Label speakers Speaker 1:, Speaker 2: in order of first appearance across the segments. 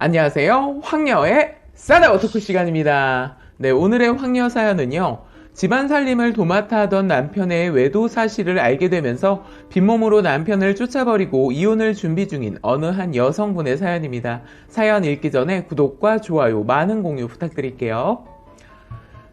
Speaker 1: 안녕하세요. 황녀의 싸다고 토크 시간입니다. 네, 오늘의 황녀 사연은요. 집안 살림을 도맡아 하던 남편의 외도 사실을 알게 되면서 빈몸으로 남편을 쫓아버리고 이혼을 준비 중인 어느 한 여성분의 사연입니다. 사연 읽기 전에 구독과 좋아요, 많은 공유 부탁드릴게요.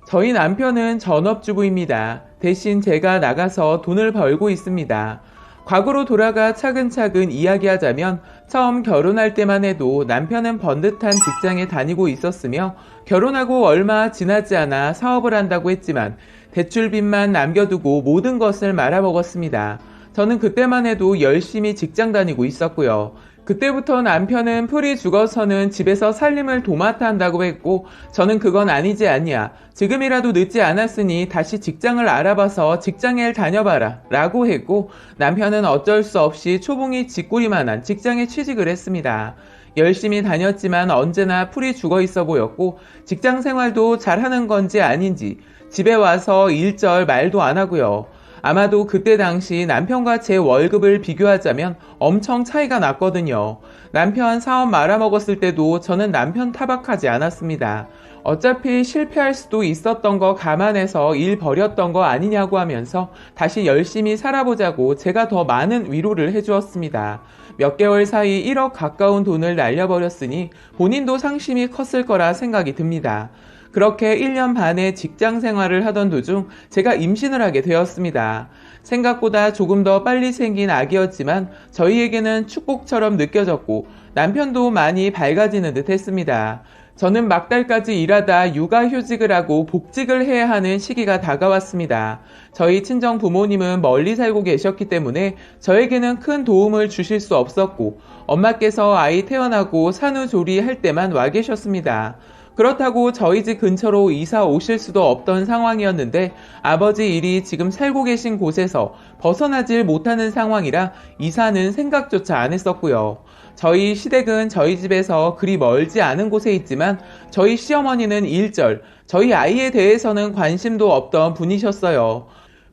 Speaker 1: 저희 남편은 전업주부입니다. 대신 제가 나가서 돈을 벌고 있습니다. 과거로 돌아가 차근차근 이야기하자면 처음 결혼할 때만 해도 남편은 번듯한 직장에 다니고 있었으며 결혼하고 얼마 지나지 않아 사업을 한다고 했지만 대출빚만 남겨두고 모든 것을 말아먹었습니다. 저는 그때만 해도 열심히 직장 다니고 있었고요. 그때부터 남편은 풀이 죽어서는 집에서 살림을 도맡아 한다고 했고 저는 그건 아니지 않냐. 지금이라도 늦지 않았으니 다시 직장을 알아봐서 직장에 다녀봐라 라고 했고 남편은 어쩔 수 없이 초봉이 쥐꼬리만한 직장에 취직을 했습니다. 열심히 다녔지만 언제나 풀이 죽어 있어 보였고 직장 생활도 잘하는 건지 아닌지 집에 와서 일절 말도 안 하고요. 아마도 그때 당시 남편과 제 월급을 비교하자면 엄청 차이가 났거든요. 남편 사업 말아먹었을 때도 저는 남편 타박하지 않았습니다. 어차피 실패할 수도 있었던 거 감안해서 일 버렸던 거 아니냐고 하면서 다시 열심히 살아보자고 제가 더 많은 위로를 해주었습니다. 몇 개월 사이 1억 가까운 돈을 날려버렸으니 본인도 상심이 컸을 거라 생각이 듭니다. 그렇게 1년 반의 직장 생활을 하던 도중 제가 임신을 하게 되었습니다. 생각보다 조금 더 빨리 생긴 아기였지만 저희에게는 축복처럼 느껴졌고 남편도 많이 밝아지는 듯 했습니다. 저는 막달까지 일하다 육아휴직을 하고 복직을 해야 하는 시기가 다가왔습니다. 저희 친정 부모님은 멀리 살고 계셨기 때문에 저에게는 큰 도움을 주실 수 없었고 엄마께서 아이 태어나고 산후조리할 때만 와 계셨습니다. 그렇다고 저희 집 근처로 이사 오실 수도 없던 상황이었는데 아버지 일이 지금 살고 계신 곳에서 벗어나질 못하는 상황이라 이사는 생각조차 안 했었고요. 저희 시댁은 저희 집에서 그리 멀지 않은 곳에 있지만 저희 시어머니는 일절, 저희 아이에 대해서는 관심도 없던 분이셨어요.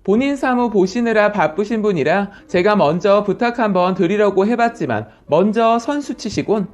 Speaker 1: 본인 사무 보시느라 바쁘신 분이라 제가 먼저 부탁 한번 드리려고 해봤지만 먼저 선수 치시곤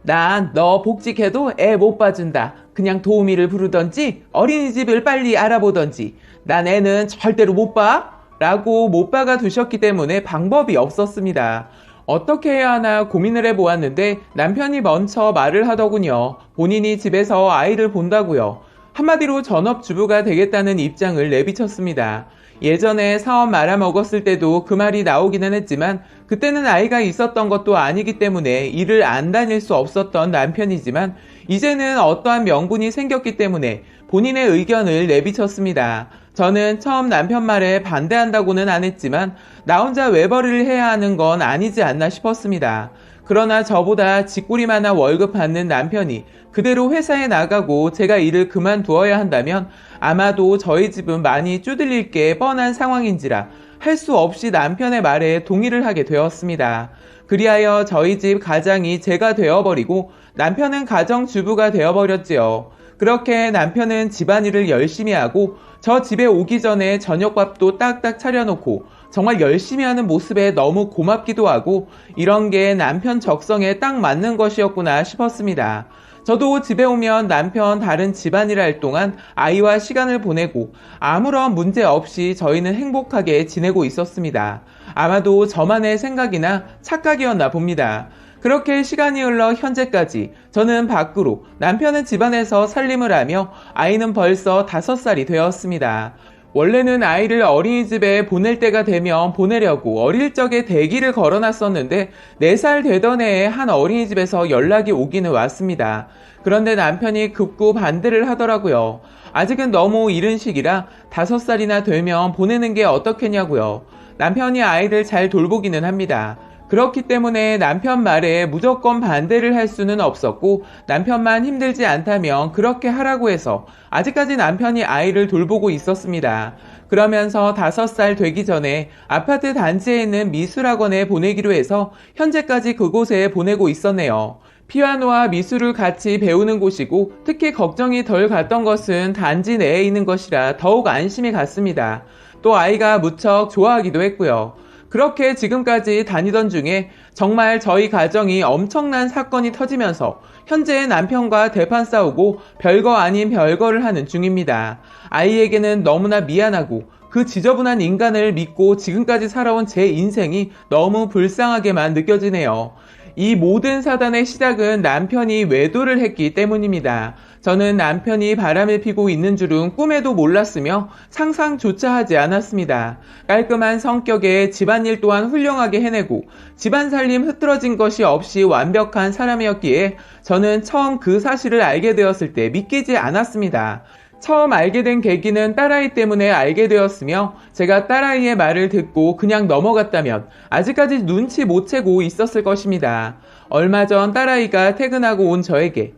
Speaker 1: 난 너 복직해도 애 못 봐준다. 그냥 도우미를 부르던지 어린이집을 빨리 알아보던지 난 애는 절대로 못 봐. 라고 못 박아 두셨기 때문에 방법이 없었습니다. 어떻게 해야 하나 고민을 해보았는데 남편이 먼저 말을 하더군요. 본인이 집에서 아이를 본다고요. 한마디로 전업주부가 되겠다는 입장을 내비쳤습니다. 예전에 사업 말아먹었을 때도 그 말이 나오기는 했지만 그때는 아이가 있었던 것도 아니기 때문에 일을 안 다닐 수 없었던 남편이지만 이제는 어떠한 명분이 생겼기 때문에 본인의 의견을 내비쳤습니다. 저는 처음 남편 말에 반대한다고는 안 했지만 나 혼자 외벌이를 해야 하는 건 아니지 않나 싶었습니다. 그러나 저보다 쥐꼬리만한 월급 받는 남편이 그대로 회사에 나가고 제가 일을 그만두어야 한다면 아마도 저희 집은 많이 쪼들릴 게 뻔한 상황인지라 할 수 없이 남편의 말에 동의를 하게 되었습니다. 그리하여 저희 집 가장이 제가 되어버리고 남편은 가정주부가 되어버렸지요. 그렇게 남편은 집안일을 열심히 하고 저 집에 오기 전에 저녁밥도 딱딱 차려놓고 정말 열심히 하는 모습에 너무 고맙기도 하고 이런 게 남편 적성에 딱 맞는 것이었구나 싶었습니다. 저도 집에 오면 남편 다른 집안일 할 동안 아이와 시간을 보내고 아무런 문제 없이 저희는 행복하게 지내고 있었습니다. 아마도 저만의 생각이나 착각이었나 봅니다. 그렇게 시간이 흘러 현재까지 저는 밖으로 남편은 집안에서 살림을 하며 아이는 벌써 5살이 되었습니다. 원래는 아이를 어린이집에 보낼 때가 되면 보내려고 어릴 적에 대기를 걸어놨었는데 4살 되던 해에 한 어린이집에서 연락이 오기는 왔습니다. 그런데 남편이 급구 반대를 하더라고요. 아직은 너무 이른 시기라 5살이나 되면 보내는 게 어떻겠냐고요. 남편이 아이를 잘 돌보기는 합니다. 그렇기 때문에 남편 말에 무조건 반대를 할 수는 없었고 남편만 힘들지 않다면 그렇게 하라고 해서 아직까지 남편이 아이를 돌보고 있었습니다. 그러면서 5살 되기 전에 아파트 단지에 있는 미술학원에 보내기로 해서 현재까지 그곳에 보내고 있었네요. 피아노와 미술을 같이 배우는 곳이고 특히 걱정이 덜 갔던 것은 단지 내에 있는 것이라 더욱 안심이 갔습니다. 또 아이가 무척 좋아하기도 했고요. 그렇게 지금까지 다니던 중에 정말 저희 가정이 엄청난 사건이 터지면서 현재 남편과 대판 싸우고 별거 아닌 별거를 하는 중입니다. 아이에게는 너무나 미안하고 그 지저분한 인간을 믿고 지금까지 살아온 제 인생이 너무 불쌍하게만 느껴지네요. 이 모든 사단의 시작은 남편이 외도를 했기 때문입니다. 저는 남편이 바람을 피고 있는 줄은 꿈에도 몰랐으며 상상조차 하지 않았습니다. 깔끔한 성격에 집안일 또한 훌륭하게 해내고 집안 살림 흐트러진 것이 없이 완벽한 사람이었기에 저는 처음 그 사실을 알게 되었을 때 믿기지 않았습니다. 처음 알게 된 계기는 딸아이 때문에 알게 되었으며 제가 딸아이의 말을 듣고 그냥 넘어갔다면 아직까지 눈치 못 채고 있었을 것입니다. 얼마 전 딸아이가 퇴근하고 온 저에게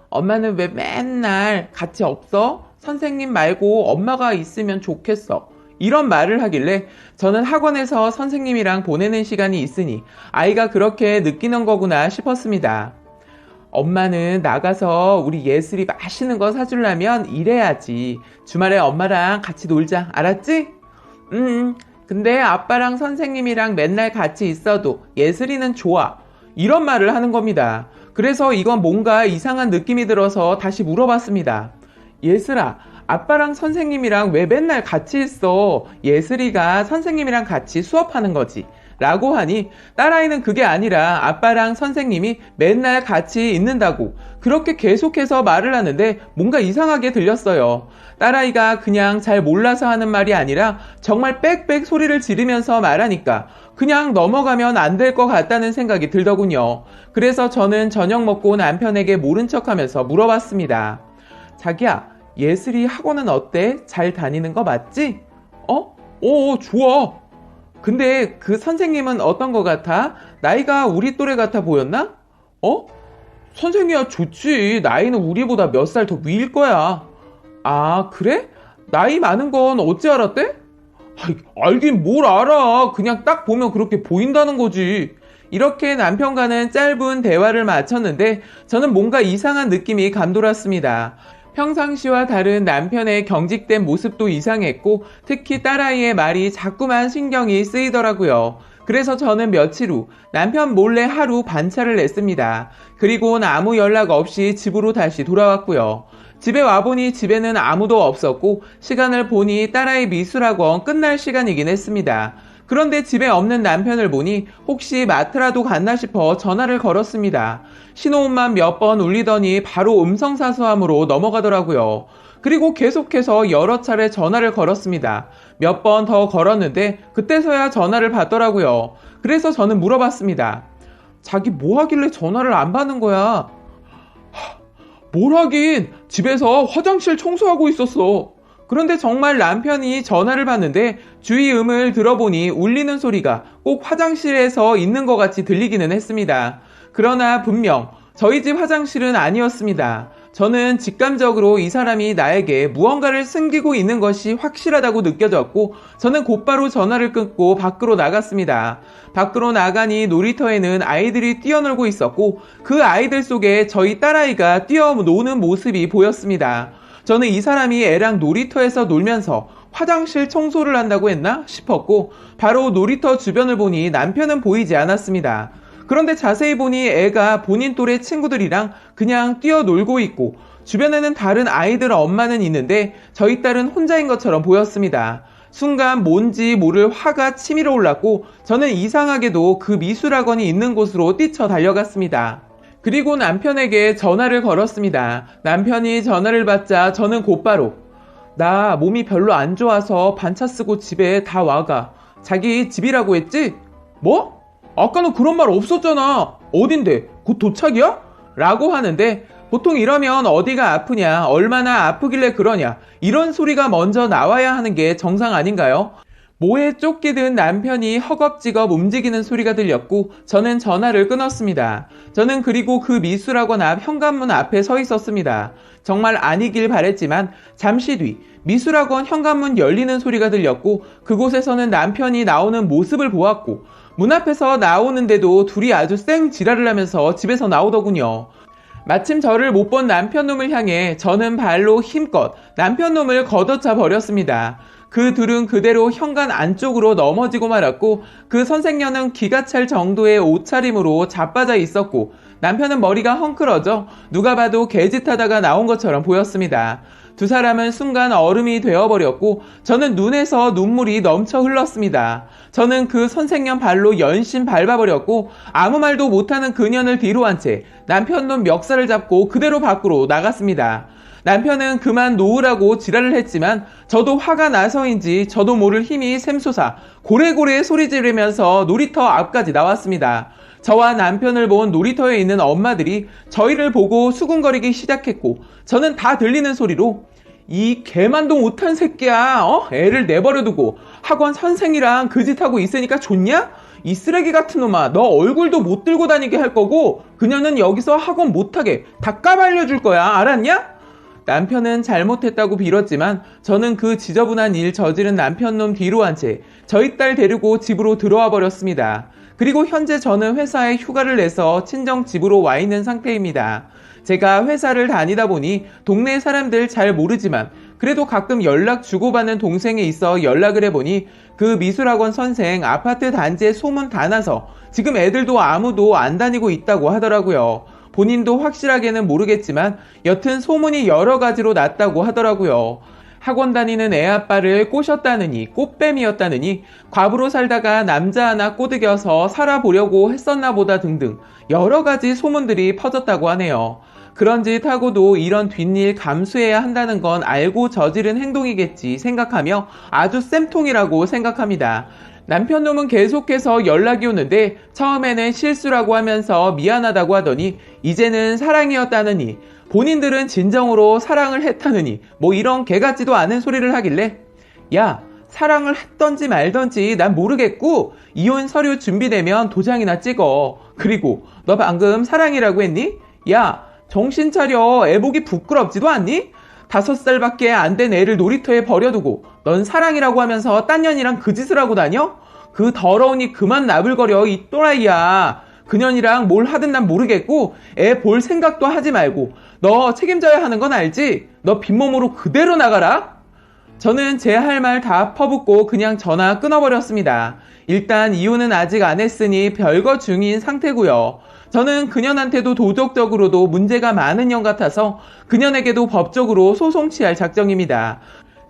Speaker 1: 엄마는 왜 맨날 같이 없어? 선생님 말고 엄마가 있으면 좋겠어. 이런 말을 하길래 저는 학원에서 선생님이랑 보내는 시간이 있으니 아이가 그렇게 느끼는 거구나 싶었습니다. 엄마는 나가서 우리 예슬이 맛있는 거 사주려면 일해야지. 주말에 엄마랑 같이 놀자. 알았지? 근데 아빠랑 선생님이랑 맨날 같이 있어도 예슬이는 좋아. 이런 말을 하는 겁니다. 그래서 이건 뭔가 이상한 느낌이 들어서 다시 물어봤습니다. 예슬아, 아빠랑 선생님이랑 왜 맨날 같이 있어? 예슬이가 선생님이랑 같이 수업하는 거지. 라고 하니 딸아이는 그게 아니라 아빠랑 선생님이 맨날 같이 있는다고 그렇게 계속해서 말을 하는데 뭔가 이상하게 들렸어요. 딸아이가 그냥 잘 몰라서 하는 말이 아니라 정말 빽빽 소리를 지르면서 말하니까 그냥 넘어가면 안 될 것 같다는 생각이 들더군요. 그래서 저는 저녁 먹고 남편에게 모른 척하면서 물어봤습니다. 자기야, 예슬이 학원은 어때? 잘 다니는 거 맞지? 좋아. 근데 그 선생님은 어떤 거 같아? 나이가 우리 또래 같아 보였나? 선생이야 좋지. 나이는 우리보다 몇 살 더 위일 거야. 아, 그래? 나이 많은 건 어찌 알았대? 알긴 뭘 알아. 그냥 딱 보면 그렇게 보인다는 거지. 이렇게 남편과는 짧은 대화를 마쳤는데 저는 뭔가 이상한 느낌이 감돌았습니다. 평상시와 다른 남편의 경직된 모습도 이상했고 특히 딸아이의 말이 자꾸만 신경이 쓰이더라고요. 그래서 저는 며칠 후 남편 몰래 하루 반차를 냈습니다. 그리고는 아무 연락 없이 집으로 다시 돌아왔고요. 집에 와보니 집에는 아무도 없었고 시간을 보니 딸아이 미술학원 끝날 시간이긴 했습니다. 그런데 집에 없는 남편을 보니 혹시 마트라도 갔나 싶어 전화를 걸었습니다. 신호음만 몇 번 울리더니 바로 음성사서함으로 넘어가더라고요. 그리고 계속해서 여러 차례 전화를 걸었습니다. 몇 번 더 걸었는데 그때서야 전화를 받더라고요. 그래서 저는 물어봤습니다. 자기 뭐 하길래 전화를 안 받는 거야? 뭘 하긴, 집에서 화장실 청소하고 있었어. 그런데 정말 남편이 전화를 받는데 주의음을 들어보니 울리는 소리가 꼭 화장실에서 있는 것 같이 들리기는 했습니다. 그러나 분명 저희 집 화장실은 아니었습니다. 저는 직감적으로 이 사람이 나에게 무언가를 숨기고 있는 것이 확실하다고 느껴졌고 저는 곧바로 전화를 끊고 밖으로 나갔습니다. 밖으로 나가니 놀이터에는 아이들이 뛰어놀고 있었고 그 아이들 속에 저희 딸아이가 뛰어노는 모습이 보였습니다. 저는 이 사람이 애랑 놀이터에서 놀면서 화장실 청소를 한다고 했나 싶었고 바로 놀이터 주변을 보니 남편은 보이지 않았습니다. 그런데 자세히 보니 애가 본인 또래 친구들이랑 그냥 뛰어놀고 있고 주변에는 다른 아이들 엄마는 있는데 저희 딸은 혼자인 것처럼 보였습니다. 순간 뭔지 모를 화가 치밀어 올랐고 저는 이상하게도 그 미술학원이 있는 곳으로 뛰쳐 달려갔습니다. 그리고 남편에게 전화를 걸었습니다. 남편이 전화를 받자 저는 곧바로 나 몸이 별로 안 좋아서 반차 쓰고 집에 다 와가. 자기 집이라고 했지? 뭐? 아까는 그런 말 없었잖아. 어딘데? 곧 도착이야? 라고 하는데 보통 이러면 어디가 아프냐, 얼마나 아프길래 그러냐 이런 소리가 먼저 나와야 하는 게 정상 아닌가요? 뭐에 쫓기든 남편이 허겁지겁 움직이는 소리가 들렸고 저는 전화를 끊었습니다. 저는 그리고 그 미술학원 앞 현관문 앞에 서 있었습니다. 정말 아니길 바랬지만 잠시 뒤 미술학원 현관문 열리는 소리가 들렸고 그곳에서는 남편이 나오는 모습을 보았고 문 앞에서 나오는데도 둘이 아주 쌩 지랄을 하면서 집에서 나오더군요. 마침 저를 못 본 남편 놈을 향해 저는 발로 힘껏 남편 놈을 걷어차 버렸습니다. 그 둘은 그대로 현관 안쪽으로 넘어지고 말았고 그 선생녀는 기가 찰 정도의 옷차림으로 자빠져 있었고 남편은 머리가 헝클어져 누가 봐도 개짓하다가 나온 것처럼 보였습니다. 두 사람은 순간 얼음이 되어버렸고 저는 눈에서 눈물이 넘쳐 흘렀습니다. 저는 그 선생님 발로 연신 밟아버렸고 아무 말도 못하는 그년을 뒤로 한 채 남편 놈 멱살을 잡고 그대로 밖으로 나갔습니다. 남편은 그만 놓으라고 지랄을 했지만 저도 화가 나서인지 저도 모를 힘이 샘솟아 고래고래 소리 지르면서 놀이터 앞까지 나왔습니다. 저와 남편을 본 놀이터에 있는 엄마들이 저희를 보고 수군거리기 시작했고 저는 다 들리는 소리로 이 개만도 못한 새끼야, 애를 내버려두고 학원 선생이랑 그 짓하고 있으니까 좋냐? 이 쓰레기 같은 놈아, 너 얼굴도 못 들고 다니게 할 거고 그녀는 여기서 학원 못하게 다 까발려줄 거야, 알았냐? 남편은 잘못했다고 빌었지만 저는 그 지저분한 일 저지른 남편 놈 뒤로 한 채 저희 딸 데리고 집으로 들어와 버렸습니다. 그리고 현재 저는 회사에 휴가를 내서 친정 집으로 와 있는 상태입니다. 제가 회사를 다니다 보니 동네 사람들 잘 모르지만 그래도 가끔 연락 주고받는 동생이 있어 연락을 해보니 그 미술학원 선생 아파트 단지에 소문 다 나서 지금 애들도 아무도 안 다니고 있다고 하더라고요. 본인도 확실하게는 모르겠지만 여튼 소문이 여러 가지로 났다고 하더라고요. 학원 다니는 애 아빠를 꼬셨다느니 꽃뱀이었다느니 과부로 살다가 남자 하나 꼬드겨서 살아보려고 했었나 보다 등등 여러 가지 소문들이 퍼졌다고 하네요. 그런 짓 하고도 이런 뒷일 감수해야 한다는 건 알고 저지른 행동이겠지 생각하며 아주 쌤통이라고 생각합니다. 남편 놈은 계속해서 연락이 오는데 처음에는 실수라고 하면서 미안하다고 하더니 이제는 사랑이었다느니 본인들은 진정으로 사랑을 했다느니 뭐 이런 개같지도 않은 소리를 하길래 야 사랑을 했던지 말던지 난 모르겠고 이혼 서류 준비되면 도장이나 찍어. 그리고 너 방금 사랑이라고 했니? 야 정신 차려. 애 보기 부끄럽지도 않니? 5살밖에 안 된 애를 놀이터에 버려두고 넌 사랑이라고 하면서 딴 년이랑 그 짓을 하고 다녀? 그 더러우니 그만 나불거려 이 또라이야. 그년이랑 뭘 하든 난 모르겠고 애 볼 생각도 하지 말고 너 책임져야 하는 건 알지? 너 빈몸으로 그대로 나가라. 저는 제 할 말 다 퍼붓고 그냥 전화 끊어버렸습니다. 일단 이혼은 아직 안 했으니 별거 중인 상태고요. 저는 그년한테도 도덕적으로도 문제가 많은 년 같아서 그년에게도 법적으로 소송 취할 작정입니다.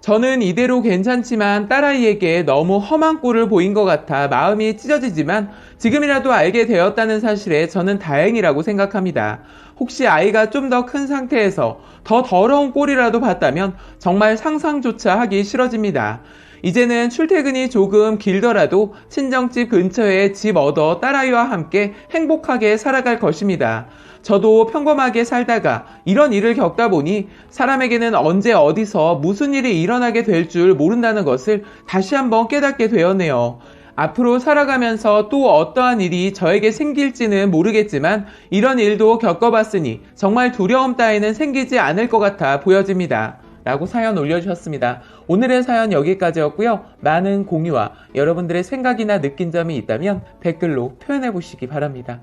Speaker 1: 저는 이대로 괜찮지만 딸아이에게 너무 험한 꼴을 보인 것 같아 마음이 찢어지지만 지금이라도 알게 되었다는 사실에 저는 다행이라고 생각합니다. 혹시 아이가 좀 더 큰 상태에서 더 더러운 꼴이라도 봤다면 정말 상상조차 하기 싫어집니다. 이제는 출퇴근이 조금 길더라도 친정집 근처에 집 얻어 딸아이와 함께 행복하게 살아갈 것입니다. 저도 평범하게 살다가 이런 일을 겪다 보니 사람에게는 언제 어디서 무슨 일이 일어나게 될 줄 모른다는 것을 다시 한번 깨닫게 되었네요. 앞으로 살아가면서 또 어떠한 일이 저에게 생길지는 모르겠지만 이런 일도 겪어봤으니 정말 두려움 따위는 생기지 않을 것 같아 보여집니다. 라고 사연 올려주셨습니다. 오늘의 사연 여기까지였고요. 많은 공유와 여러분들의 생각이나 느낀 점이 있다면 댓글로 표현해 보시기 바랍니다.